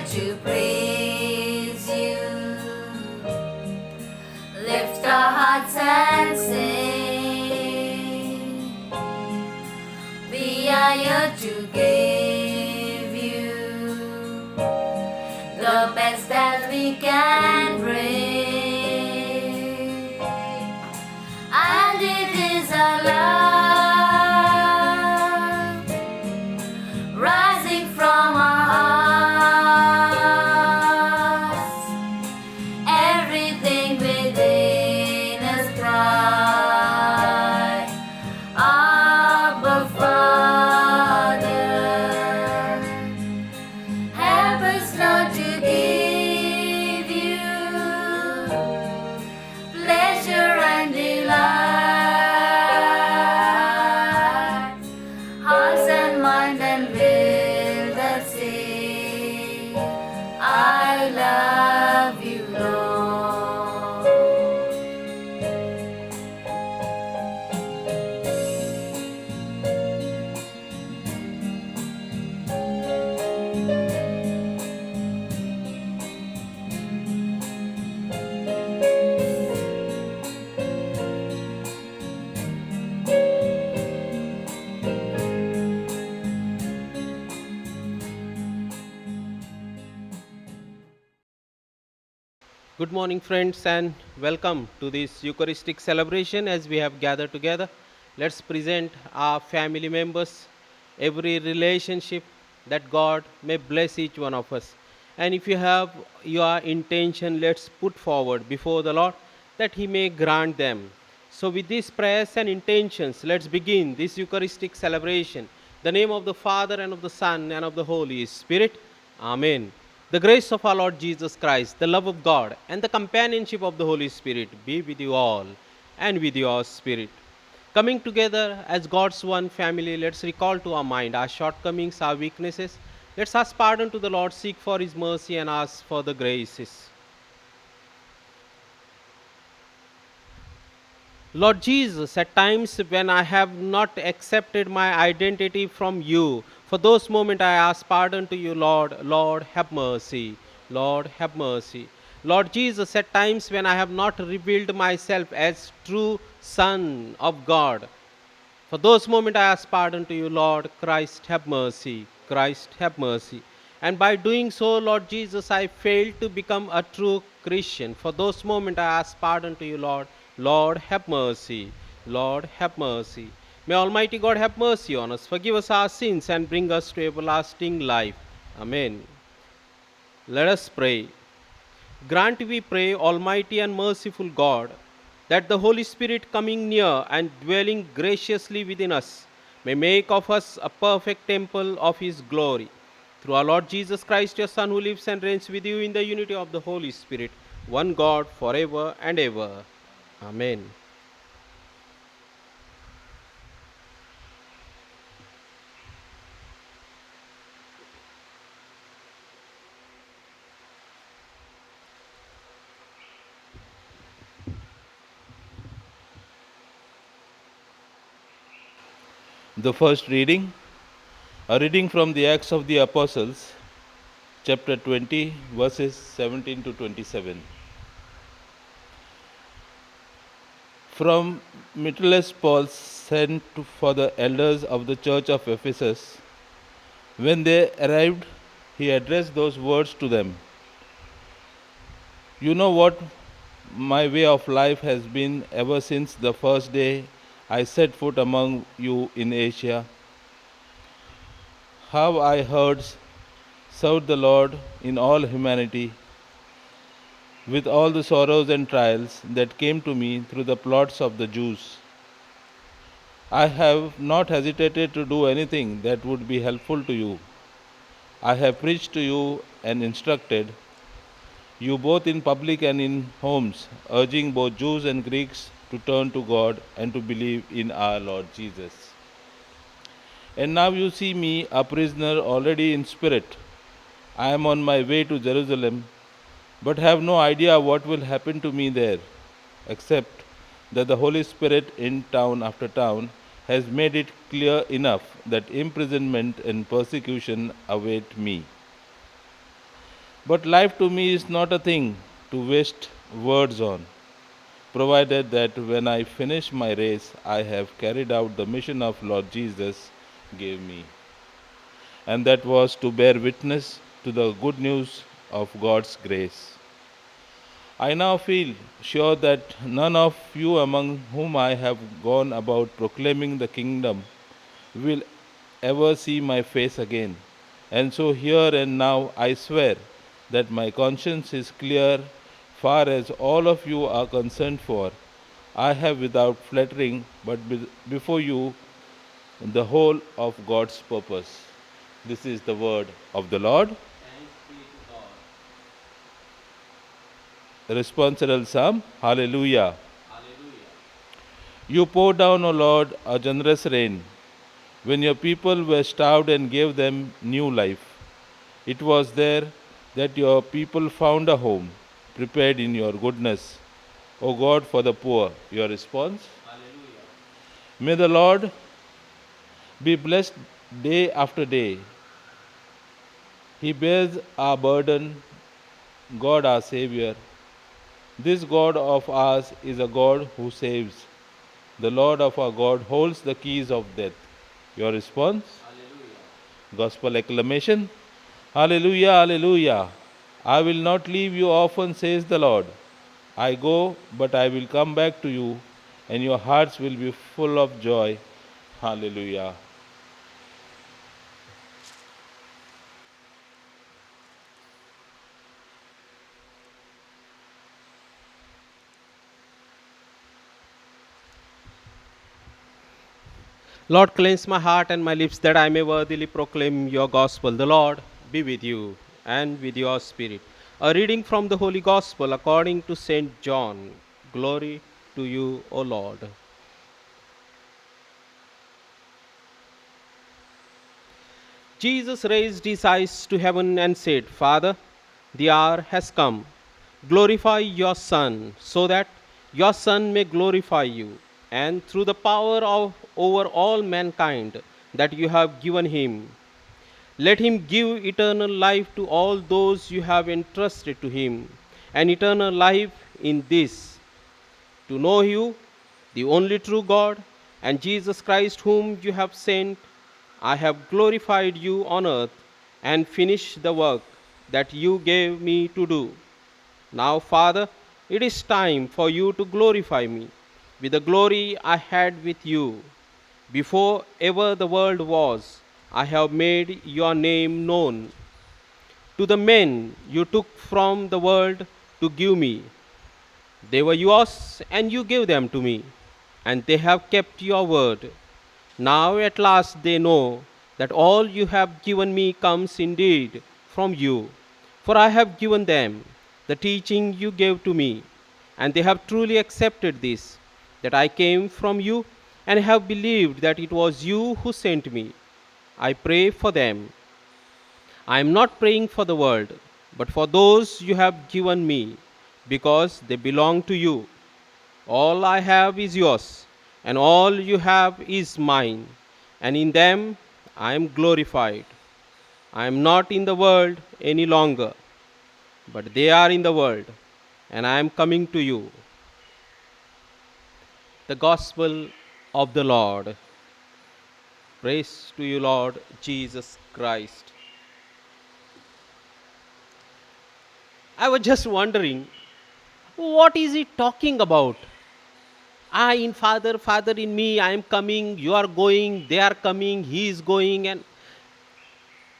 to praise you. Lift our hearts and sing. We are here to give you the best that we can bring. And it is our love rising from our hearts. Everything within us cry, Abba Father. Help us, Lord, to give you pleasure and delight, hearts and mind and will that say, I love you, Lord. Good morning, friends, and welcome to this Eucharistic celebration as we have gathered together. Let's present our family members, every relationship that God may bless each one of us. And if you have your intention, let's put forward before the Lord that He may grant them. So, with these prayers and intentions, let's begin this Eucharistic celebration. The name of the Father, and of the Son, and of the Holy Spirit. Amen. The grace of our Lord Jesus Christ, the love of God, and the companionship of the Holy Spirit be with you all and with your spirit. Coming together as God's one family, let's recall to our mind our shortcomings, our weaknesses. Let's ask pardon to the Lord, seek for His mercy, and ask for the graces. Lord Jesus, at times when I have not accepted my identity from you, for those moments I ask pardon to you, Lord. Lord, have mercy. Lord, have mercy. Lord Jesus, at times when I have not revealed myself as true Son of God, for those moments I ask pardon to you, Lord. Christ, have mercy. Christ, have mercy. And by doing so, Lord Jesus, I failed to become a true Christian. For those moments I ask pardon to you, Lord. Lord, have mercy. Lord, have mercy. May Almighty God have mercy on us, forgive us our sins, and bring us to everlasting life. Amen. Let us pray. Grant, we pray, Almighty and merciful God, that the Holy Spirit coming near and dwelling graciously within us may make of us a perfect temple of His glory. Through our Lord Jesus Christ, your Son, who lives and reigns with you in the unity of the Holy Spirit, one God, forever and ever. Amen. The first reading, a reading from the Acts of the Apostles, chapter 20, verses 17 to 27. From Mitylenus Paul sent for the elders of the church of Ephesus. When they arrived, he addressed those words to them. You know what my way of life has been ever since the first day I set foot among you in Asia. How I heard, served the Lord in all humanity, with all the sorrows and trials that came to me through the plots of the Jews. I have not hesitated to do anything that would be helpful to you. I have preached to you and instructed you both in public and in homes, urging both Jews and Greeks to turn to God and to believe in our Lord Jesus. And now you see me, a prisoner already in spirit. I am on my way to Jerusalem, but have no idea what will happen to me there, except that the Holy Spirit in town after town has made it clear enough that imprisonment and persecution await me. But life to me is not a thing to waste words on, provided that when I finish my race, I have carried out the mission of Lord Jesus gave me, and that was to bear witness to the good news of God's grace. I now feel sure that none of you among whom I have gone about proclaiming the kingdom will ever see my face again. And so, here and now, I swear that my conscience is clear far as all of you are concerned, for I have without flattering but before you the whole of God's purpose. This is the word of the Lord. Responsorial Psalm. Hallelujah. You poured down, O Lord, a generous rain when your people were starved and gave them new life. It was there that your people found a home prepared in your goodness. O God, for the poor. Your response? May the Lord be blessed day after day. He bears our burden, God our Savior. This God of ours is a God who saves. The Lord of our God holds the keys of death. Your response? Gospel acclamation. Hallelujah, hallelujah. I will not leave you orphan, says the Lord. I go, but I will come back to you, and your hearts will be full of joy. Hallelujah. Lord, cleanse my heart and my lips that I may worthily proclaim your gospel. The Lord be with you and with your spirit. A reading from the Holy Gospel according to St. John. Glory to you, O Lord. Jesus raised his eyes to heaven and said, Father, the hour has come. Glorify your Son, so that your Son may glorify you, and through the power of over all mankind that you have given him, let him give eternal life to all those you have entrusted to him, and eternal life in this, to know you, the only true God, and Jesus Christ, whom you have sent. I have glorified you on earth and finished the work that you gave me to do. Now, Father, it is time for you to glorify me with the glory I had with you. Before ever the world was, I have made your name known to the men you took from the world to give me. They were yours, and you gave them to me, and they have kept your word. Now at last they know that all you have given me comes indeed from you. For I have given them the teaching you gave to me, and they have truly accepted this, that I came from you, and have believed that it was you who sent me. I pray for them. I am not praying for the world, but for those you have given me, because they belong to you. All I have is yours, and all you have is mine, and in them I am glorified. I am not in the world any longer, but they are in the world, and I am coming to you. The Gospel of the Lord. Praise to you, Lord Jesus Christ. I was just wondering, what is he talking about? I in Father, Father in me, I am coming, you are going, they are coming, he is going. And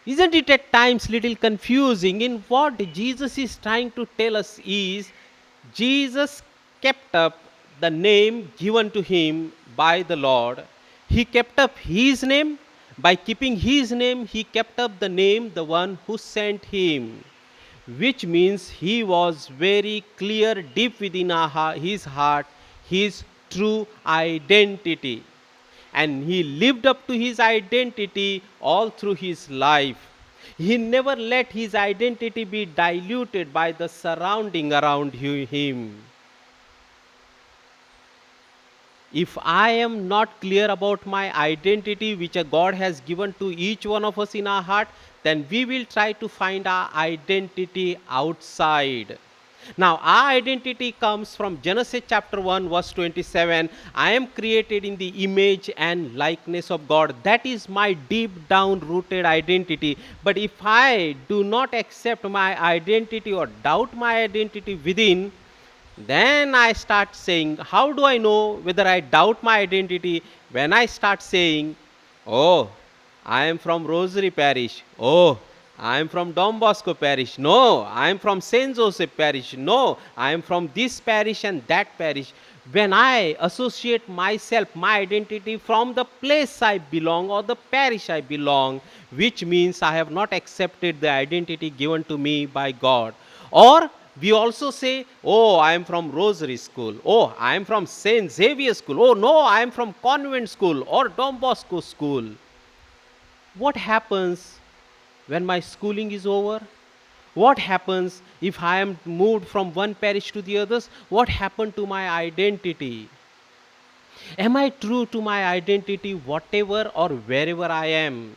isn't it at times little confusing? In what Jesus is trying to tell us is, Jesus kept up the name given to him by the Lord. He kept up his name. By keeping his name, he kept up the name, the one who sent him, which means he was very clear deep within his heart, his true identity. And he lived up to his identity all through his life. He never let his identity be diluted by the surrounding around him. If I am not clear about my identity, which a God has given to each one of us in our heart, then we will try to find our identity outside. Now, our identity comes from Genesis chapter 1, verse 27. I am created in the image and likeness of God. That is my deep down rooted identity. But if I do not accept my identity or doubt my identity within, then I start saying, how do I know whether I doubt my identity? When I start saying, oh, I am from Rosary Parish. Oh, I am from Don Bosco Parish. No, I am from Saint Joseph Parish. No, I am from this parish and that parish. When I associate myself, my identity from the place I belong or the parish I belong, which means I have not accepted the identity given to me by God. Or we also say, oh, I am from Rosary School. Oh, I am from Saint Xavier School. Oh, no, I am from Convent School or Don Bosco School. What happens when my schooling is over? What happens if I am moved from one parish to the others? What happened to my identity? Am I true to my identity whatever or wherever I am?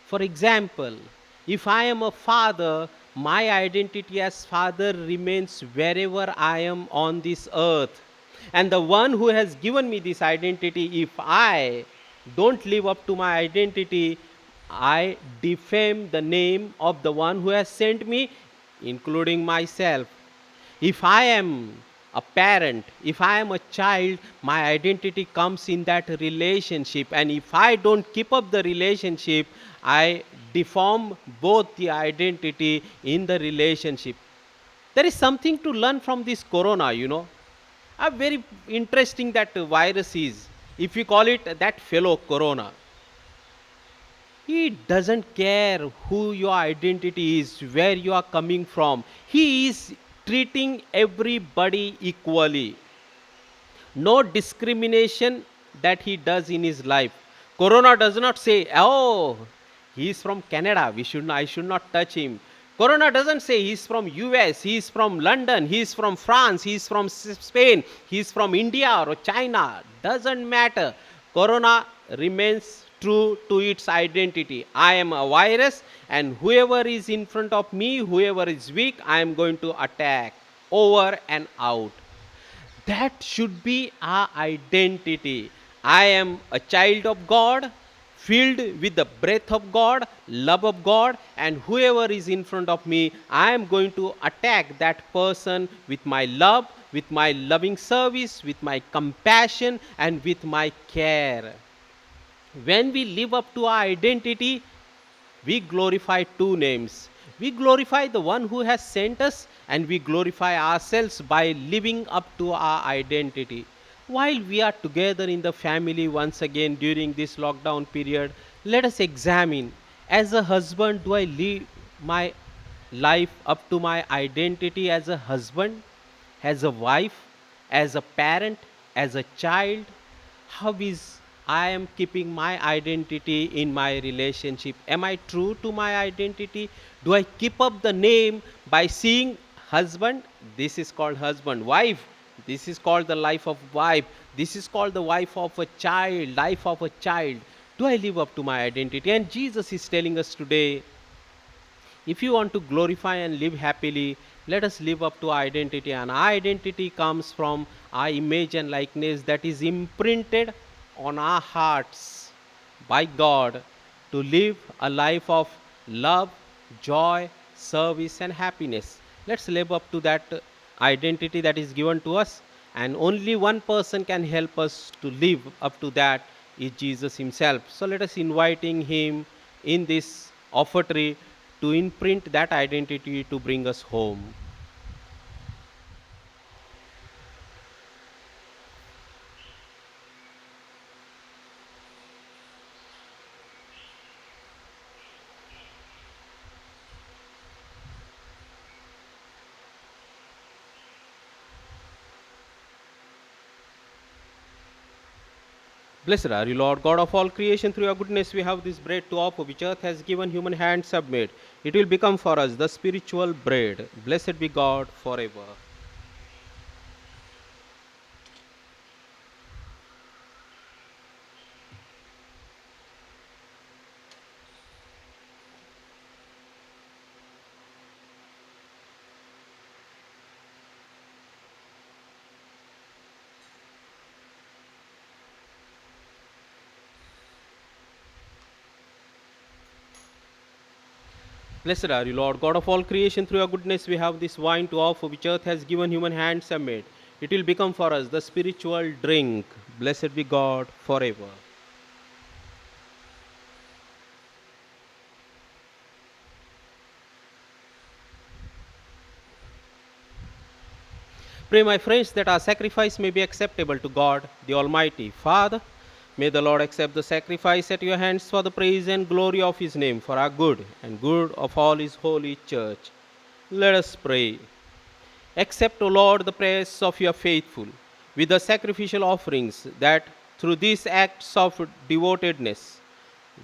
For example, if I am a father, my identity as father remains wherever I am on this earth. And the one who has given me this identity, if I don't live up to my identity, I defame the name of the one who has sent me, including myself. If I am a parent, if I am a child, my identity comes in that relationship. And if I don't keep up the relationship, I deform both the identity in the relationship. There is something to learn from this corona. A very interesting that virus is. If we call it that fellow corona, he doesn't care who your identity is, where you are coming from. He is treating everybody equally. No discrimination that he does in his life. Corona does not say, oh, he is from Canada, I should not touch him. Corona doesn't say he's from US, he's from London, he's from France, he's from Spain, he's from India or China. Doesn't matter. Corona remains true to its identity. I am a virus, and whoever is in front of me, whoever is weak, I am going to attack over and out. That should be our identity. I am a child of God, filled with the breath of God, love of God, and whoever is in front of me, I am going to attack that person with my love, with my loving service, with my compassion, and with my care. When we live up to our identity, we glorify two names. We glorify the one who has sent us, and we glorify ourselves by living up to our identity. While we are together in the family once again during this lockdown period, let us examine, as a husband, do I live my life up to my identity as a husband, as a wife, as a parent, as a child? How is I am keeping my identity in my relationship? Am I true to my identity? Do I keep up the name by seeing husband? This is called husband. Wife? This is called the life of wife. This is called the wife of a child, life of a child. Do I live up to my identity? And Jesus is telling us today, if you want to glorify and live happily, let us live up to our identity. And our identity comes from our image and likeness that is imprinted on our hearts by God to live a life of love, joy, service, and happiness. Let's live up to that identity that is given to us. And only one person can help us to live up to that is Jesus Himself. So let us inviting Him in this offertory to imprint that identity to bring us home. Blessed are you, Lord, God of all creation. Through your goodness we have this bread to offer, which earth has given, human hands have made. It will become for us the spiritual bread. Blessed be God forever. Blessed are you, Lord, God of all creation. Through your goodness, we have this wine to offer, which earth has given, human hands have made. It will become for us the spiritual drink. Blessed be God forever. Pray, my friends, that our sacrifice may be acceptable to God, the Almighty Father. May the Lord accept the sacrifice at your hands for the praise and glory of His name, for our good and good of all His holy church. Let us pray. Accept, O Lord, the prayers of your faithful with the sacrificial offerings, that through these acts of devotedness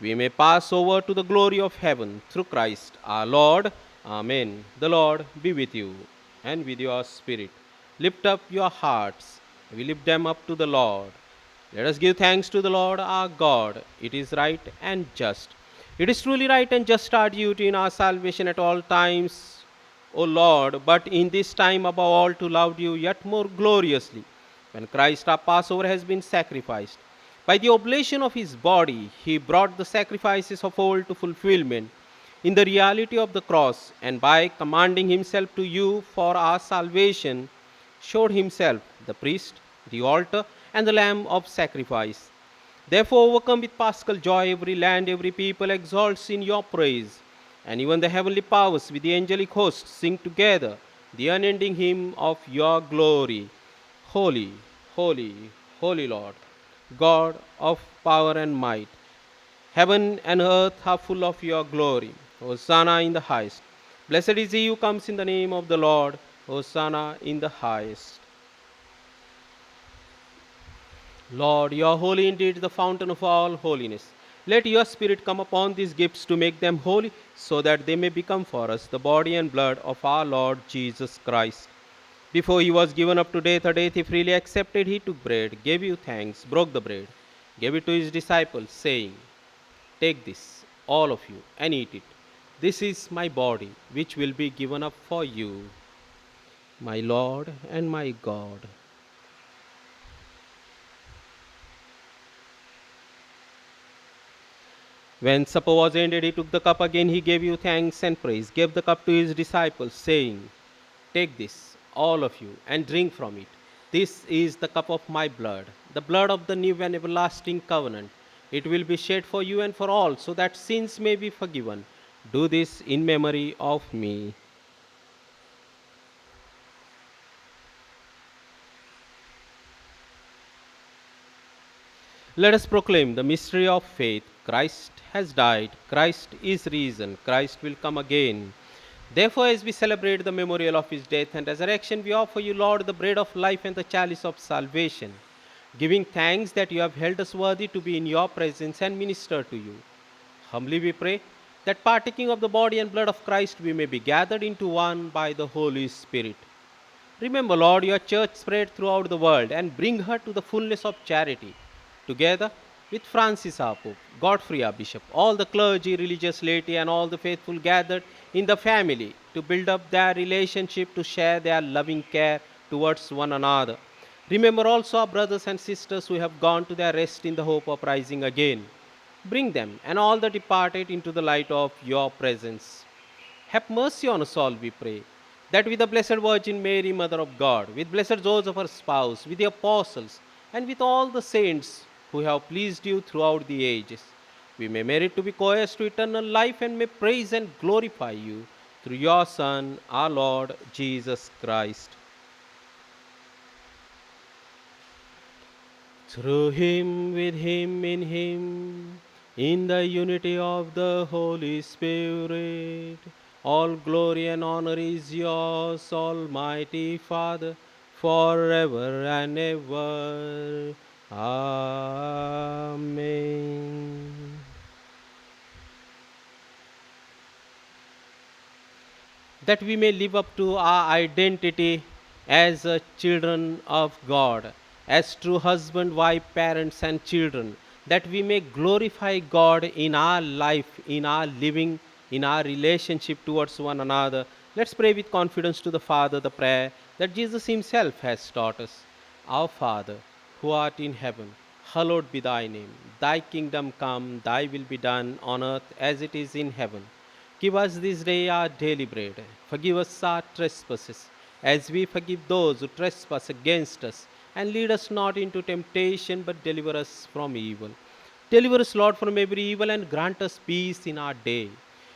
we may pass over to the glory of heaven through Christ our Lord. Amen. The Lord be with you and with your spirit. Lift up your hearts. We lift them up to the Lord. Let us give thanks to the Lord our God. It is right and just. It is truly right and just our duty in our salvation at all times, O Lord, but in this time above all to love you yet more gloriously, when Christ our Passover has been sacrificed. By the oblation of his body, he brought the sacrifices of old to fulfillment in the reality of the cross, and by commanding himself to you for our salvation, showed himself the priest, the altar, and the lamb of sacrifice. Therefore, overcome with paschal joy, every land, every people exalts in your praise, and even the heavenly powers with the angelic hosts sing together the unending hymn of your glory. Holy, holy, holy Lord, God of power and might. Heaven and earth are full of your glory. Hosanna in the highest. Blessed is he who comes in the name of the Lord. Hosanna in the highest. Lord, you are holy indeed, the fountain of all holiness. Let your Spirit come upon these gifts to make them holy, so that they may become for us the body and blood of our Lord Jesus Christ. Before he was given up to death, a death he freely accepted, he took bread, gave you thanks, broke the bread, gave it to his disciples, saying, "Take this, all of you, and eat it. This is my body, which will be given up for you." My Lord and my God. When supper was ended, he took the cup again, he gave you thanks and praise, gave the cup to his disciples, saying, "Take this, all of you, and drink from it. This is the cup of my blood, the blood of the new and everlasting covenant. It will be shed for you and for all, so that sins may be forgiven. Do this in memory of me." Let us proclaim the mystery of faith. Christ has died, Christ is risen, Christ will come again. Therefore, as we celebrate the memorial of his death and resurrection, we offer you, Lord, the bread of life and the chalice of salvation, giving thanks that you have held us worthy to be in your presence and minister to you. Humbly we pray that partaking of the body and blood of Christ, we may be gathered into one by the Holy Spirit. Remember, Lord, your church spread throughout the world, and bring her to the fullness of charity, together with Francis our Pope, Godfrey our Bishop, all the clergy, religious laity, and all the faithful gathered in the family to build up their relationship, to share their loving care towards one another. Remember also our brothers and sisters who have gone to their rest in the hope of rising again. Bring them and all the departed into the light of your presence. Have mercy on us all, we pray, that with the Blessed Virgin Mary, Mother of God, with Blessed Joseph, her spouse, with the apostles, and with all the saints who have pleased you throughout the ages, we may merit to be co-heirs to eternal life, and may praise and glorify you through your Son, our Lord Jesus Christ. Through him, with him, in the unity of the Holy Spirit, all glory and honor is yours, Almighty Father, forever and ever. Amen. That we may live up to our identity as children of God, as true husband, wife, parents, and children, that we may glorify God in our life, in our living, in our relationship towards one another. Let's pray with confidence to the Father the prayer that Jesus himself has taught us. Our Father, who art in heaven, hallowed be thy name. Thy kingdom come, thy will be done on earth as it is in heaven. Give us this day our daily bread. Forgive us our trespasses, as we forgive those who trespass against us. And lead us not into temptation, but deliver us from evil. Deliver us, Lord, from every evil and grant us peace in our day.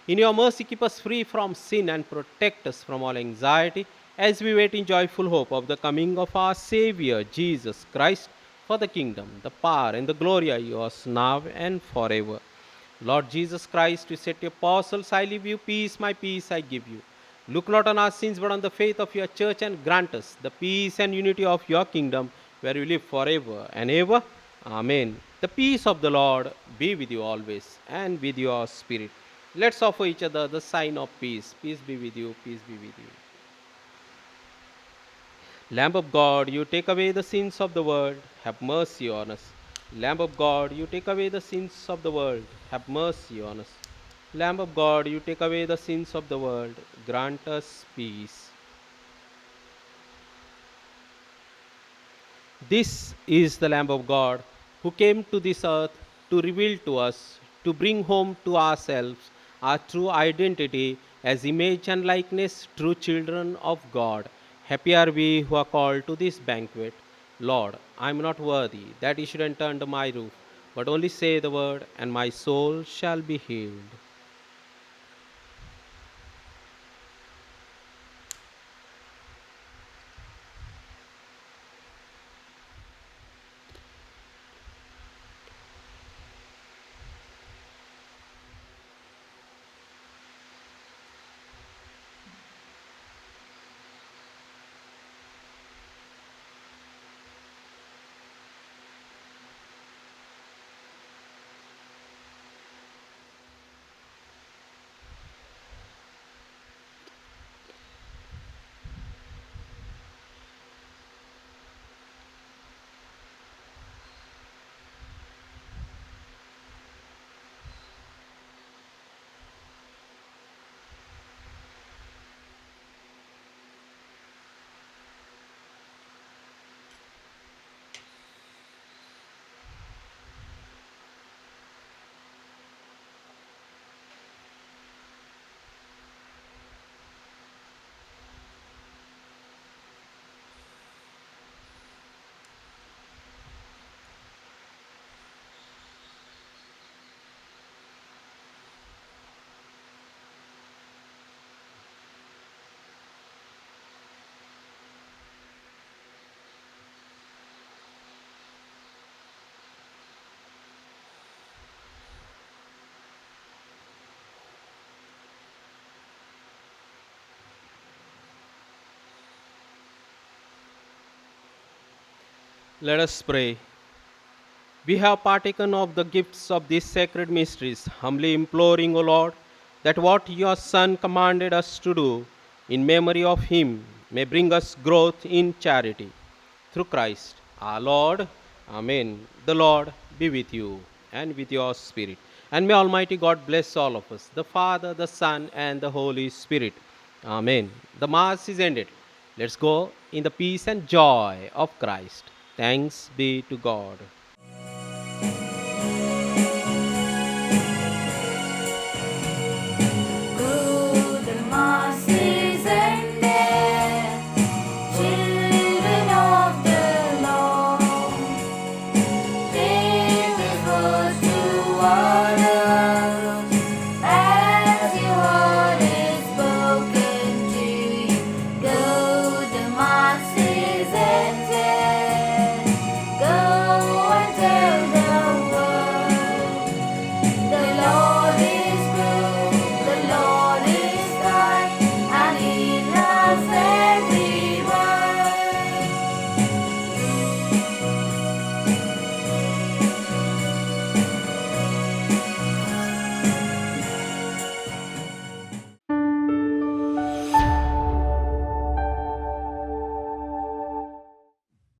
In your mercy, keep us free from sin and protect us from all anxiety as we wait in joyful hope of the coming of our Savior, Jesus Christ. For the kingdom, the power, and the glory are yours now and forever. Lord Jesus Christ, you said to your apostles, I leave you peace, my peace I give you. Look not on our sins, but on the faith of your church, and grant us the peace and unity of your kingdom, where you live forever and ever. Amen. The peace of the Lord be with you always, and with your spirit. Let's offer each other the sign of peace. Peace be with you, peace be with you. Lamb of God, you take away the sins of the world, have mercy on us. Lamb of God, you take away the sins of the world, have mercy on us. Lamb of God, you take away the sins of the world, grant us peace. This is the Lamb of God who came to this earth to reveal to us, to bring home to ourselves our true identity as image and likeness, true children of God. Happy are we who are called to this banquet. Lord, I am not worthy that you should enter under my roof, but only say the word, and my soul shall be healed. Let us pray. We have partaken of the gifts of these sacred mysteries, humbly imploring, O Lord, that what your Son commanded us to do in memory of him may bring us growth in charity. Through Christ our Lord. Amen. The Lord be with you and with your spirit. And may Almighty God bless all of us, the Father, the Son, and the Holy Spirit. Amen. The Mass is ended. Let's go in the peace and joy of Christ. Thanks be to God.